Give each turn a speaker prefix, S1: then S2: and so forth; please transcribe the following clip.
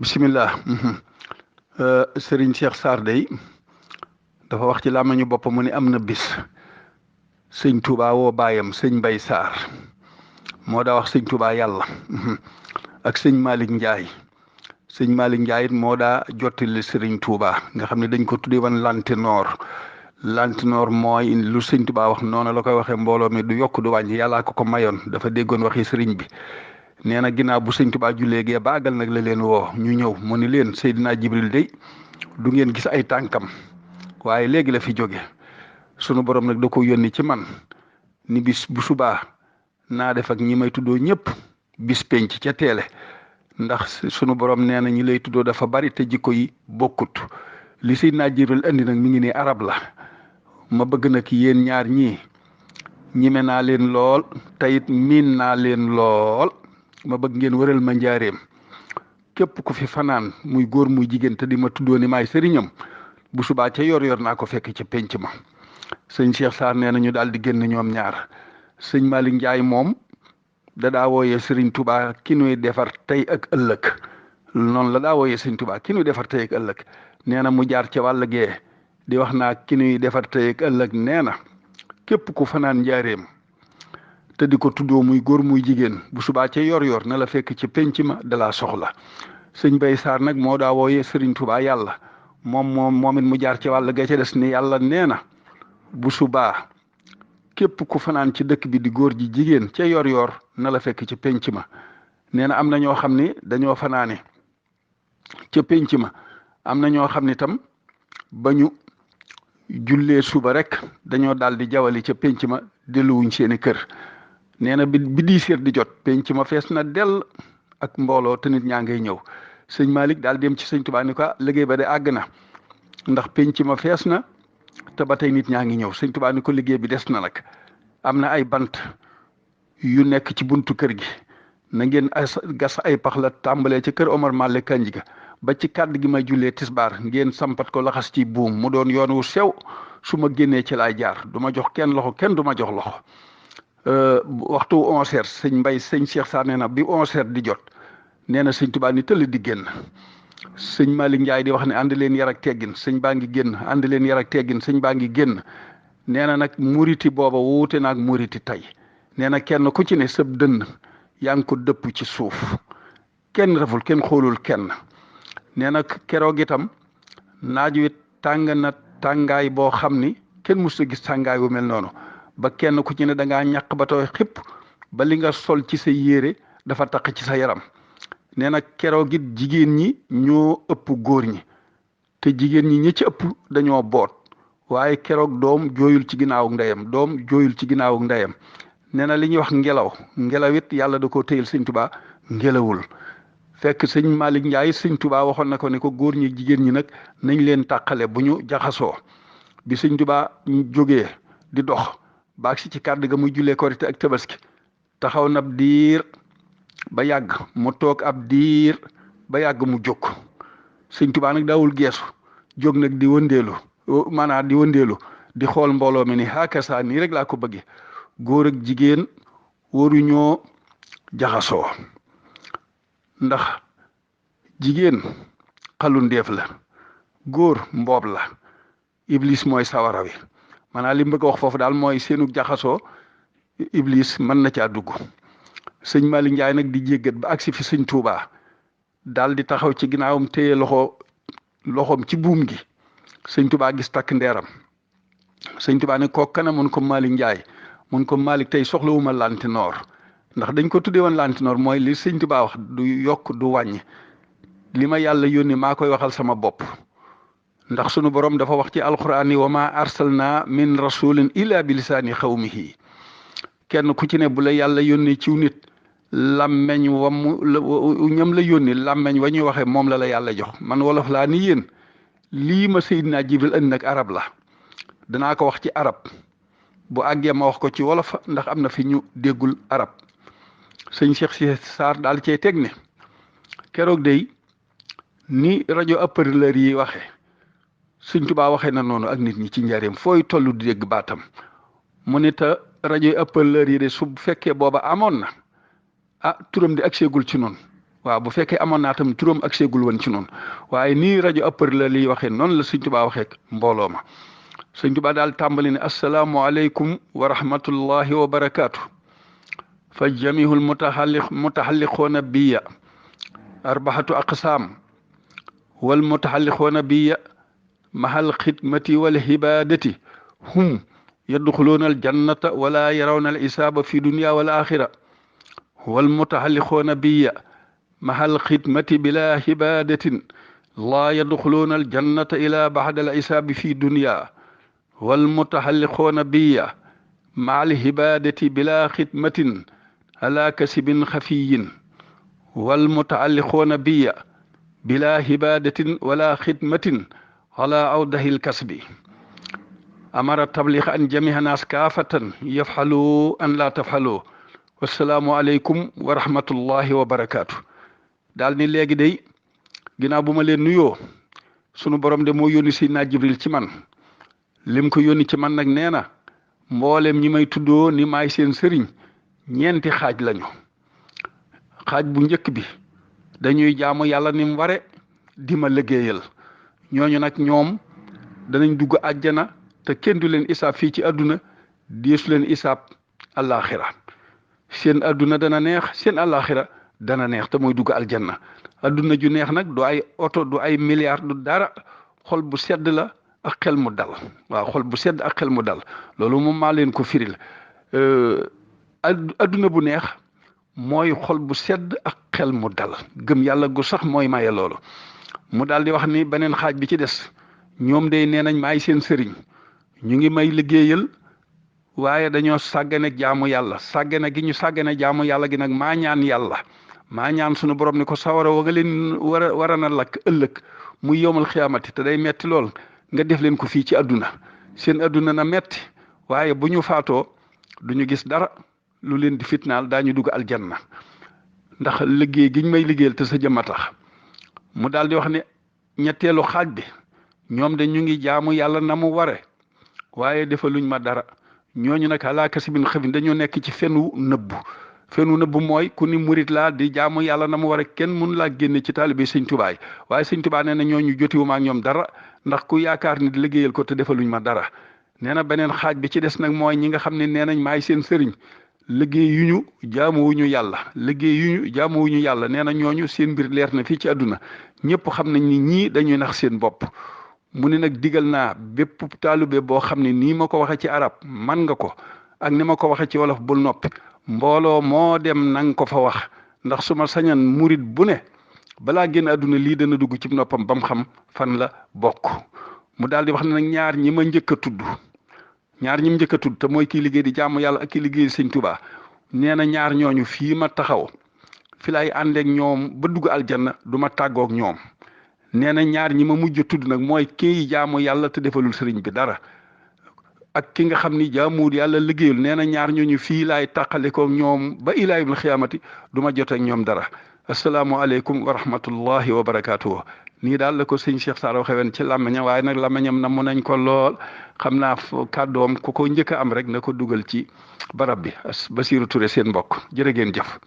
S1: bismillah. Serigne Cheikh Sarr day dafa wax ci làmmiñu boppam mu ni am na bis sëñ Touba woo baayam sëñ Mbay Sarr moo daa wax sëñ Touba yàlla ak sëñ Malick Ndiaye sëñ Malick Ndiaye it moo daa jottali Serigne Touba nga xam ne dañ ko tuddee woon lantinoor mooy lu sëñ Touba wax noonu la koy waxee mbooloo mi du yokk du wàññi yàllaa ko mayoon dafa déggoon waxi sëriñ bi. nee na ginnaaw bu sëñ Tuubaa jullee gee baagal nag la leen woo ñu ñëw mu ni leen Seydina Jibril day du ngeen gis ay tànkam waaye léegi la fi jóge sunu borom nag da ko yónni ci man ni bis bu subaa naa def ak ñi may tuddoo ñëpp bis penc ca teele ndax sunu borom nee na ñi lay tuddoo dafa bari te jikko yi bokkut li Seydina Jibril andi nag mi ngi ne arab la ma bëgg nag yéen ñaar ñii ñime naa leen lool teyit miin naa leen lool ma bëgg ngeen wëral ma njaareem képp ku fi fanaan muy góor muy jigéen te di ma tuddoo ni maay sëriñam bu subaa ca yor naa ko fekk ca penc ma sëñ Cheikh Sarr nee na ñu daal di génn ñoom ñaar sëñ Malick Ndiaye moom da daa wooyee sëriñ Touba ki nuy defar tey ak ëllëg noonu la daa wooyee sëñ Touba ki nuy defar tey ak ëllëg nee na mu jaar ca wàll gee di wax naa ki nuy defar tey ak ëllëg nee na képp ku fanaan njaareem te di ko tuddoo muy góor muy jigéen bu subaa ca yor na la fekk ci penc ma da laa soxla sëñ Bay Sarr nag moo daa wooyee Serigne Touba yàlla moom it mu jaar ci wàll ga ca des ni yàlla nee na bu subaa képp ku fanaan ci dëkk bi di góor ji jigéen ca yor na la fekk ci penc ma nee na am na ñoo xam ni dañoo fanaane ca penc ma am na ñoo xam ni tam ba ñu jullee suba rek dañoo daal di jawali ca penc ma delluwuñ seeni kër. nee na bi 10 heures di jot penc ma fees na dell ak mbooloo te nit ñaa ngay ñëw sëñ Malick daal dem ci sëñ Touba ni ko liggéey ba de àgg na ndax penc ma fees na te ba tey nit ñaa ngi ñëw sëñ Touba ni ko liggéey bi des na nag am na ay bant yu nekk ci buntu kër gi na ngeen gas ay pax la tàmbalee ci kër Omar Malick Kanji ga ba ci kàdd gi may jullee tisbaar ngeen sampat ko laxas ci buum mu doon yoon wu sew su ma génnee ci laay jaar du ma jox kenn loxo kenn du ma jox loxo. waxtu 11h sëñ Cheikh Sarr nee na bi 11h di jot nee na sëñ Touba ni tëll di génn sëñ Malick Ndiaye di wax ne ànd leen yar ak teggin sëñ baa ngi génn ànd leen yar ak teggin sëñ baa ngi génn nee na nag muriti booba wuute naag muriti tey nee na kenn ku ci ne sëb dënn yaa ngi ko dëpp ci suuf kenn reful kenn xoolul kenn nee na keroog itam naaj wi tàng na tàngaay boo xam ni kenn mus a gis tàngaay bu mel noonu. ba kenn ku ci ne da ngaa ñàq ba tooy xipp ba li nga sol ci sa yére dafa taq ci sa yaram nee na keroog it jigéen ñi ñoo ëpp góor ñi te jigéen ñi ci ëpp dañoo boot waaye keroog doom jooyul ci ginnaawu ndeyam nee na li ñuy wax ngelaw it yàlla da koo téyel sëñ Touba ngelawul fekk sëñ Malick Ndiaye sëñ Touba waxoon na ko ne ko góor ñi jigéen ñi nag nañ leen tàqale bu ñu jaxasoo bi sëñ Touba jógee di dox. baag si ci kàddu ga muy jullee korite ak tabaski taxaw na ab diir ba yàgg mu toog ab diir ba yàgg mu jóg sëñ Tuubaa nag daawul geesu jóg nag di wëndeelu di xool mbooloo mi ni hakasa nii rek laa ko bëggee góor ak jigéen waruñoo jaxasoo ndax jigéen xalu ndeef la góor mboob la iblis mooy sawara wi maanaam li mu bëgg a wax foofu daal mooy seenu jaxasoo iblis mën na caa dugg sëñ Malick Ndiaye nag di jéggat ba agsi fi sëñ Touba daal di taxaw ci ginnaawam téye loxoom ci buum gi sëñ Touba gis takk ndeeram sëñ Touba ne kooku kana mun ko Malick Ndiaye mun ko Malick tey soxlawuma lantinoor ndax dañ ko tuddee woon lantinoor mooy li sëñ Touba wax du yokk du wàññi li ma yàlla yónni maa koy waxal sama bopp. ndax sunu borom dafa wax ci alquran ni wa ma arsalna min rasulin illa bi lisaani xawmihi kenn ku ci ne bu la yàlla yónni ciw nit làmmeñ ñam la yónni làmmeñ wa ñuy waxee moom la yàlla jox man wolof laa ni yéen lii ma Seydina Jibril andi nag arab la danaa ko wax ci arab bu àggee ma wax ko ci wolof ndax am na fi ñu déggul arab sëñ Cheikh Sarr daal cey teg ne keroog day ni rajo haut-parleur yi waxee sëñ Tuubaa waxee na noonu ak nit ñi ci njaareem fooy tollu di dégg baatam mu ne te rajo haut-parleur yi de su fekkee booba amoon na turam di agseegul ci noonu waaw bu fekkee amoon naa tam turam ak seegul woon ci noonu waaye nii rajo ëppër la liy waxee noonu la sëñ Tuubaa waxee mbooloo ma sëñ Tuubaa daal tàmbali ne asalaamualeykum wa rahmatullahi wa barakaatu fa jamihul mutaxalliqoona biya arbaxatu aqsaam wal mutaxalliqoona biya mahal xidmati wal hibaadati hum yadxuluuna al jannata wala yarawna al isaaba fi dunya wal axira wal mutaxalliqoona biya mahal xidmati bila hibaadatin laa yadxuluuna al jannata ila baxda al isaabi fi dunya wal mutaxalliqoona biya maal hibaadati bila xidmatin ala kasibin xafiyin wal mutaalliqoona biya bila hibaadatin wala xidmatin ala awdahil kasbi amara tabliq an jamiha naas kaafatan yafxalu an laa tafxalu wassalaamu aleykum wa rahmatullahi wa barakaatu. daal ni léegi day ginnaaw bu ma leen nuyoo sunu borom de moo yónni Seydina Jibril ci man lim ko yónni ci man nag nee na mboolem ñi may tuddoo ni maay seen sëriñ ñeenti xaaj lañu xaaj bu njëkk bi dañuy jaamu yàlla ni mu ware di ma liggéeyal ñooñu nag ñoom danañ dugg àjjana te kenn du leen isaab fii ci àdduna deesu leen isaab àllaaxira seen àdduna dana neex seen àllaaxira dana neex te mooy dugg aljanna àdduna ju neex nag du ay oto du ay milliards du dara xol bu sedd la ak xel mu dal waaw xol bu sedd ak xel mu dal loolu moom maa leen ko firil adduna bu neex mooy xol bu sedd ak xel mu dal gëm yàlla gu sax mooy maye loolu mu daal di wax ni beneen xaaj bi ci des ñoom day nee nañ maay seen sëriñ ñu ngi may liggéeyal waaye dañoo sàggane jaamu yàlla sàggane gi ñu sàggane jaamu yàlla gi nag maa ñaan yàlla maa ñaan sunu borom ni ko sawara wa nga leen war a na lakk ëllëg muy yowmal xiyaamati te day metti lool nga def leen ko fii ci adduna seen adduna na metti waaye bu ñu faatoo duñu gis dara lu leen di fitnaal daañu dugg aljanna ndax liggéey giñ may liggéeyal te sa jëmm a tax mu daal di wax ne ñetteelu xaaj bi ñoom de ñu ngi jaamu yàlla na mu ware waaye defaluñ ma dara ñooñu nag alaa kasibin xafin dañoo nekk ci fenu nëbbu mooy ku ni murit laa di jaamu yàlla na mu ware kenn mun laa génne ci taalibe sëñ Tuubaa waaye sëñ Tuubaa nee na ñooñu jotiwuma ak ñoom dara ndax ku yaakaar ni di liggéeyal ko te defaluñ ma dara nee na beneen xaaj bi ci des nag mooy ñi nga xam ne nee nañ maay seen sëriñ liggéey yu ñu jaamuwuñu yàlla nee na ñooñu seen mbir leer na fii ci àdduna ñëpp xam nañ ni ñii dañuy nax seen bopp mu ne nag digal naa bépp taalube boo xam ne nii ma ko waxee ci arab man nga ko ak ni ma ko waxee ci wolof bul noppi mbooloo moo dem nang ko fa wax ndax su ma sañan murit bu ne balaa génn àdduna lii dana dugg ci noppam ba mu xam fan la bokk mu daal di wax ne nag ñaar ñi ma njëkk a tudd te mooy kii liggéey di jaamu yàlla ak kii liggéey sëñ Tuubaa nee na ñaar ñooñu fii ma taxaw fi lay àndeek ñoom ba dugg aljanna du ma tàggoog ñoom nee na ñaar ñi ma mujj a tudd nag mooy kii jaamu yàlla te defalul sëriñ bi dara ak ki nga xam ni jaamuwul yàlla liggéeyul nee na ñaar ñooñu fii laay tàqale ko ñoom ba ilaa yawmil xiyaamati du ma jot ak ñoom dara asalaamualeykum wa rahmatullahi wa barakaatuhu nii daal la ko sëñ Cheikh Sarr waxee woon ci làmmiñam waaye nag làmmiñam na mu nañ ko lool xam naa kàddoom ku ko njëkk a am rek na ko dugal ci barab bi Basiiru Ture seen mbokk jërë ngeen jëf